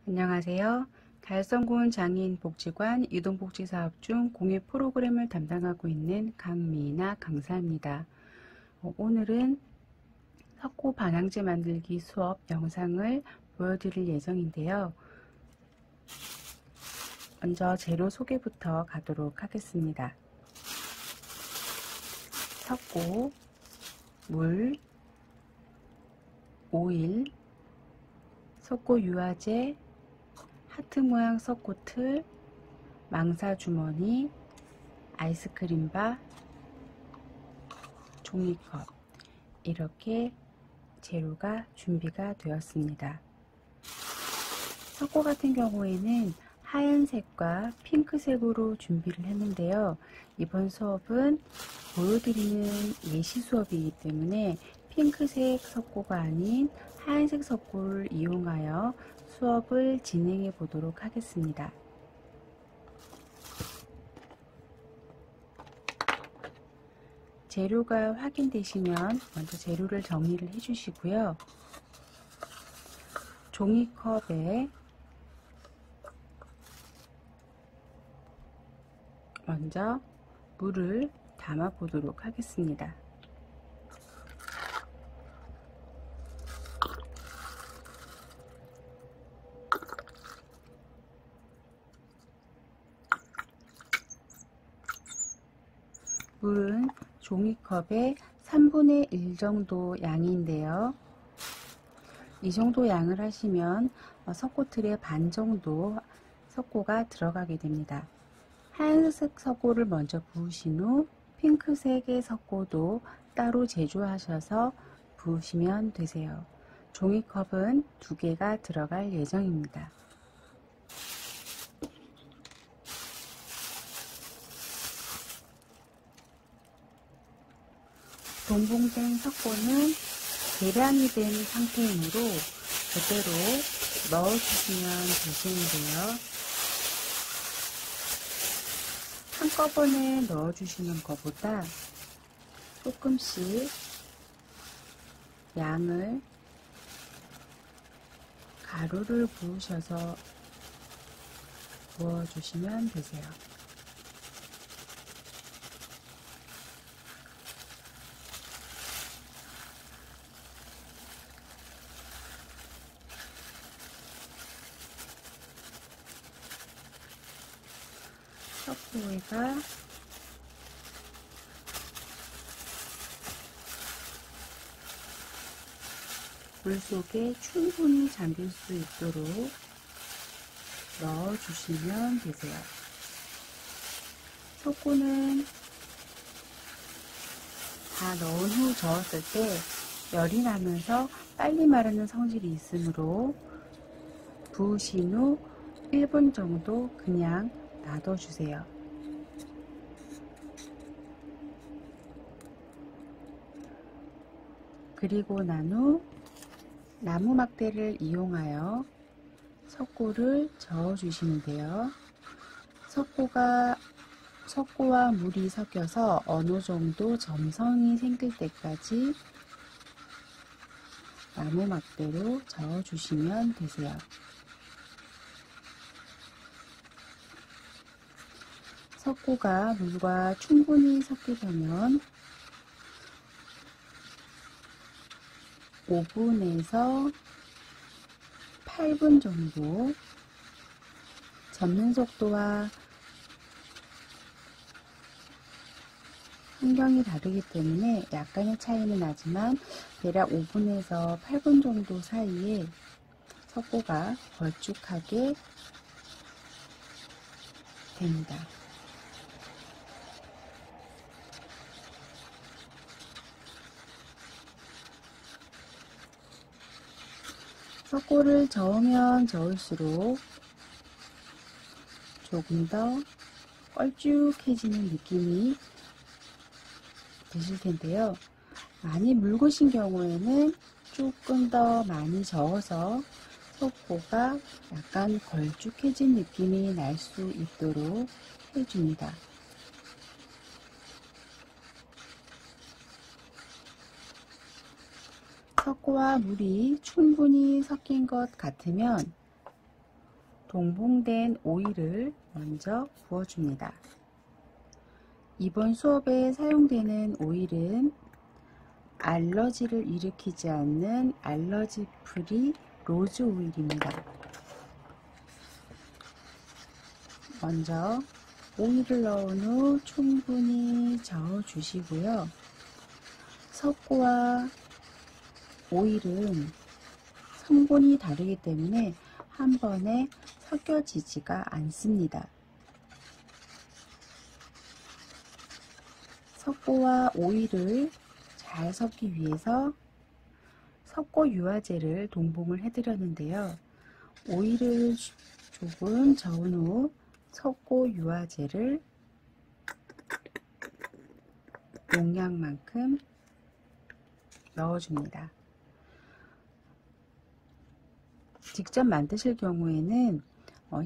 안녕하세요. 달성군 장애인복지관 이동복지사업 중 공예 프로그램을 담당하고 있는 강미나 강사입니다. 오늘은 석고 반항제 만들기 수업 영상을 보여드릴 예정인데요. 먼저 재료 소개부터 가도록 하겠습니다. 석고, 물, 오일, 석고 유화제, 하트 모양 석고 틀, 망사 주머니, 아이스크림바, 종이컵, 이렇게 재료가 준비가 되었습니다. 석고 같은 경우에는 하얀색과 핑크색으로 준비를 했는데요. 이번 수업은 보여드리는 예시 수업이기 때문에 핑크색 석고가 아닌 하얀색 석고를 이용하여 수업을 진행해 보도록 하겠습니다. 재료가 확인되시면 먼저 재료를 정리를 해 주시고요. 종이컵에 먼저 물을 담아 보도록 하겠습니다. 물은 종이컵의 3분의 1 정도 양인데요. 이 정도 양을 하시면 석고틀의 반 정도 석고가 들어가게 됩니다. 하얀색 석고를 먼저 부으신 후 핑크색의 석고도 따로 제조하셔서 부으시면 되세요. 종이컵은 2개가 들어갈 예정입니다. 동봉된 석고는 계량이 된 상태이므로 그대로 넣어주시면 되시는데요. 한꺼번에 넣어주시는 것보다 조금씩 양을 가루를 부으셔서 부어주시면 되세요. 석고가 물속에 충분히 잠길 수 있도록 넣어주시면 되세요. 석고는 다 넣은 후 저었을 때 열이 나면서 빨리 마르는 성질이 있으므로 부으신 후 1분 정도 그냥 놔둬주세요. 그리고 난 후 나무 막대를 이용하여 석고를 저어주시는데요. 석고와 물이 섞여서 어느 정도 점성이 생길 때까지 나무 막대로 저어주시면 되세요. 석고가 물과 충분히 섞이려면 5분에서 8분 정도, 젓는 속도와 환경이 다르기 때문에 약간의 차이는 나지만 대략 5분에서 8분 정도 사이에 석고가 걸쭉하게 됩니다. 석고를 저으면 저을수록 조금 더 걸쭉해지는 느낌이 드실 텐데요. 많이 묽으신 경우에는 조금 더 많이 저어서 석고가 약간 걸쭉해진 느낌이 날 수 있도록 해줍니다. 석고와 물이 충분히 섞인 것 같으면 동봉된 오일을 먼저 부어줍니다. 이번 수업에 사용되는 오일은 알러지를 일으키지 않는 알러지 프리 로즈 오일입니다. 먼저 오일을 넣은 후 충분히 저어 주시고요. 석고와 오일은 성분이 다르기 때문에 한 번에 섞여지지가 않습니다. 석고와 오일을 잘 섞기 위해서 석고 유화제를 동봉을 해드렸는데요. 오일을 조금 저은 후 석고 유화제를 용량만큼 넣어줍니다. 직접 만드실 경우에는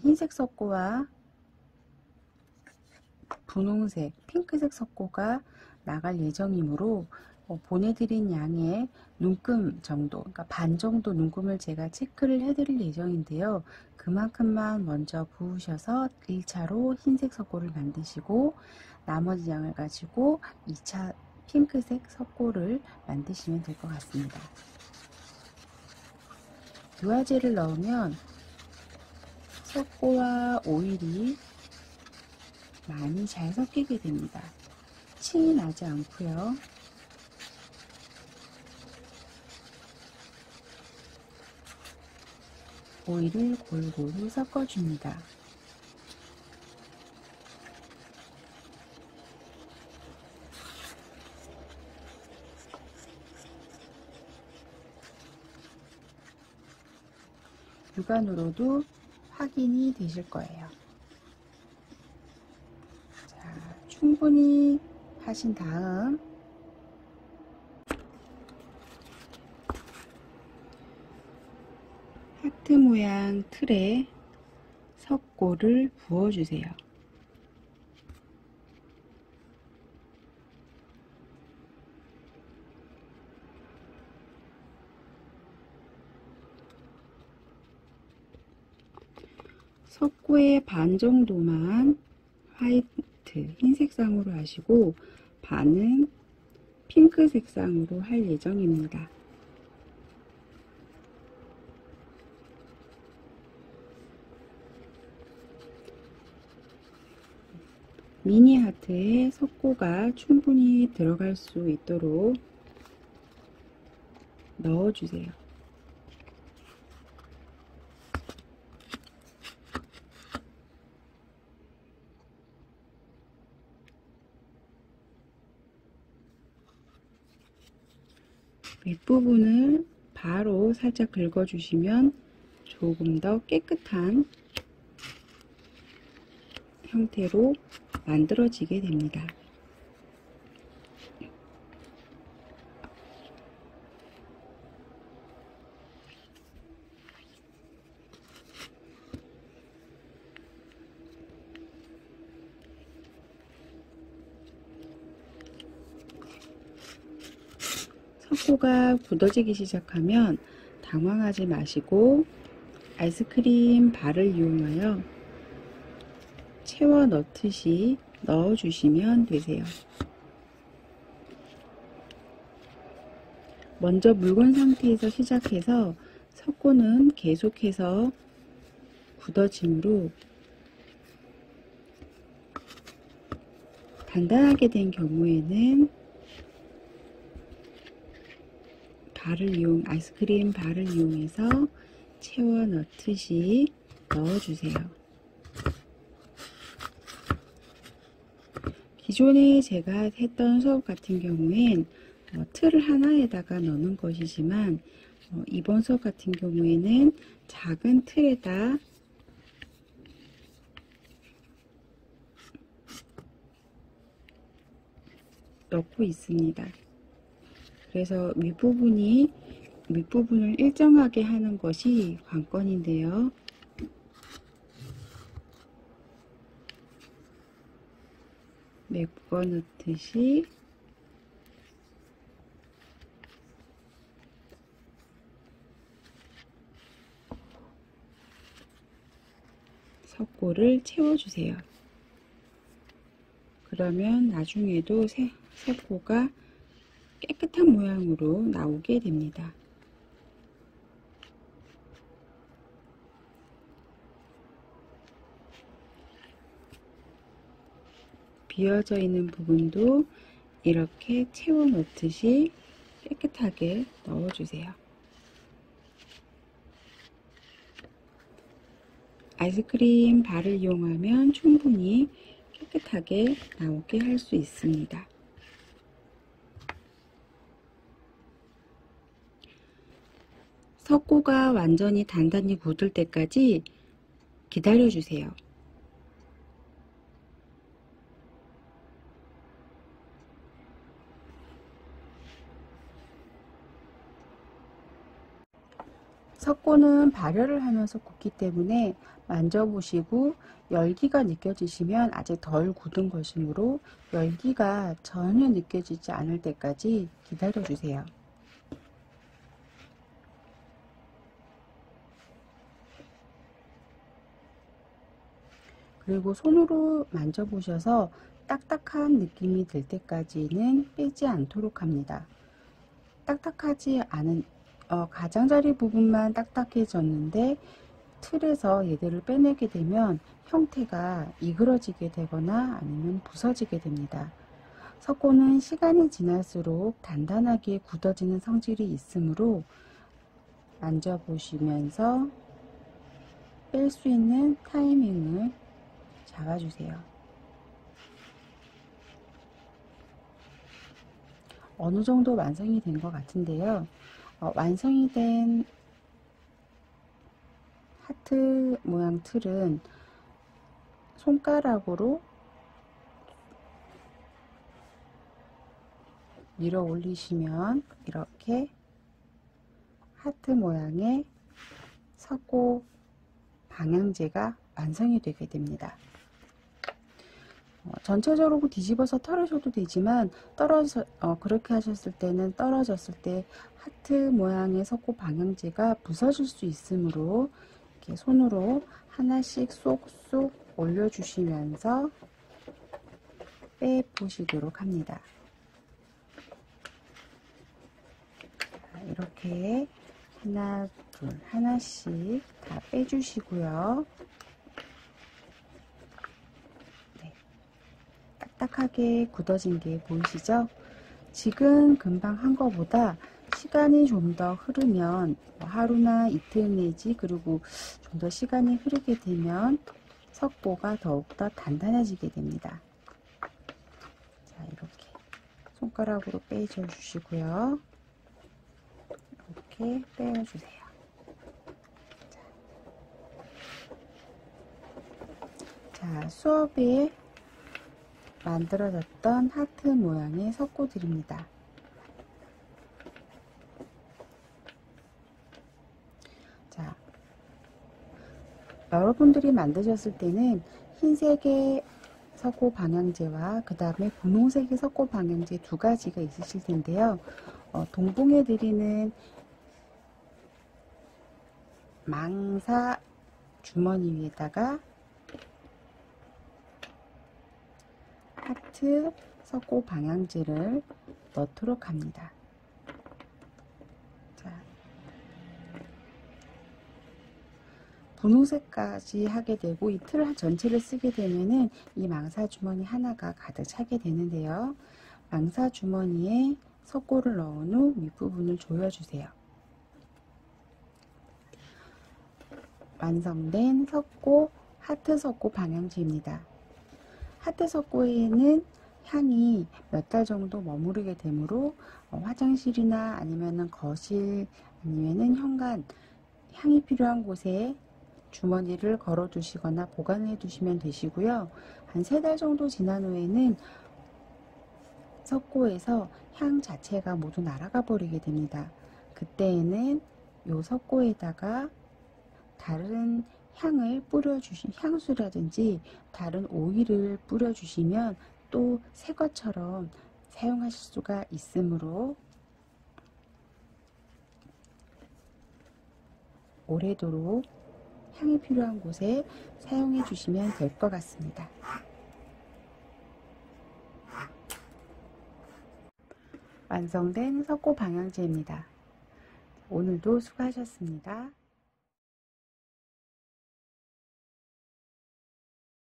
흰색 석고와 분홍색, 핑크색 석고가 나갈 예정이므로 보내드린 양의 눈금 정도, 그러니까 반 정도 눈금을 제가 체크를 해드릴 예정인데요. 그만큼만 먼저 부으셔서 1차로 흰색 석고를 만드시고 나머지 양을 가지고 2차 핑크색 석고를 만드시면 될 것 같습니다. 유화제를 넣으면 석고와 오일이 많이 잘 섞이게 됩니다. 층이 나지 않고요. 오일을 골고루 섞어줍니다. 육안으로도 확인이 되실 거예요. 자, 충분히 하신 다음 하트 모양 틀에 석고를 부어주세요. 석고의 반 정도만 화이트, 흰색 쌍으로 하시고 반은 핑크색 쌍으로 할 예정입니다. 미니 하트에 석고가 충분히 들어갈 수 있도록 넣어주세요. 윗부분을 바로 살짝 긁어주시면 조금 더 깨끗한 형태로 만들어지게 됩니다. 석고가 굳어지기 시작하면 당황하지 마시고 아이스크림 발을 이용하여 채워 넣듯이 넣어주시면 되세요. 먼저 묽은 상태에서 시작해서 석고는 계속해서 굳어지므로 단단하게 된 경우에는 아이스크림 발을 이용해서 채워 넣듯이 넣어주세요. 기존에 제가 했던 수업 같은 경우엔 틀 하나에다가 넣는 것이지만 이번 수업 같은 경우에는 작은 틀에다 넣고 있습니다. 그래서 윗부분을 일정하게 하는 것이 관건인데요. 메꿔 넣듯이 석고를 채워주세요. 그러면 나중에도 석고가 깨끗한 모양으로 나오게 됩니다. 비어져 있는 부분도 이렇게 채워 넣듯이 깨끗하게 넣어주세요. 아이스크림 발을 이용하면 충분히 깨끗하게 나오게 할 수 있습니다. 석고가 완전히 단단히 굳을 때까지 기다려주세요. 석고는 발열을 하면서 굳기 때문에 만져보시고 열기가 느껴지시면 아직 덜 굳은 것이므로 열기가 전혀 느껴지지 않을 때까지 기다려주세요. 그리고 손으로 만져보셔서 딱딱한 느낌이 들 때까지는 빼지 않도록 합니다. 딱딱하지 않은 가장자리 부분만 딱딱해졌는데 틀에서 얘들을 빼내게 되면 형태가 이그러지게 되거나 아니면 부서지게 됩니다. 석고는 시간이 지날수록 단단하게 굳어지는 성질이 있으므로 만져보시면서 뺄 수 있는 타이밍을 잡아주세요. 어느 정도 완성이 된 것 같은데요. 완성이 된 하트 모양 틀은 손가락으로 밀어 올리시면 이렇게 하트 모양의 석고 방향제가 완성이 되게 됩니다. 전체적으로 뒤집어서 털으셔도 되지만 그렇게 하셨을 때는 떨어졌을 때 하트 모양의 석고 방향제가 부서질 수 있으므로 이렇게 손으로 하나씩 쏙쏙 올려주시면서 빼보시도록 합니다. 이렇게 하나, 둘, 하나씩 다 빼주시고요. 딱딱하게 굳어진 게 보이시죠? 지금 금방 한 거보다 시간이 좀 더 흐르면 하루나 이틀 내지 그리고 좀 더 시간이 흐르게 되면 석고가 더욱더 단단해지게 됩니다. 자, 이렇게 손가락으로 빼줘 주시고요. 이렇게 빼어주세요. 자, 수업에 만들어졌던 하트 모양의 석고들입니다. 자, 여러분들이 만드셨을 때는 흰색의 석고 방향제와 그 다음에 분홍색의 석고 방향제 두 가지가 있으실 텐데요. 동봉해 드리는 망사 주머니 위에다가 하트 석고 방향제를 넣도록 합니다. 자, 분홍색까지 하게 되고 이 틀 전체를 쓰게 되면은 이 망사 주머니 하나가 가득 차게 되는데요. 망사 주머니에 석고를 넣은 후 윗부분을 조여주세요. 완성된 석고, 하트 석고 방향제입니다. 하트 석고에는 향이 몇 달 정도 머무르게 되므로 화장실이나 아니면은 거실 아니면은 현관 향이 필요한 곳에 주머니를 걸어 두시거나 보관해 두시면 되시고요. 한 3달 정도 지난 후에는 석고에서 향 자체가 모두 날아가 버리게 됩니다. 그때에는 이 석고에다가 다른 향을 뿌려주신 향수라든지 다른 오일을 뿌려주시면 또 새 것처럼 사용하실 수가 있으므로 오래도록 향이 필요한 곳에 사용해 주시면 될 것 같습니다. 완성된 석고 방향제입니다. 오늘도 수고하셨습니다.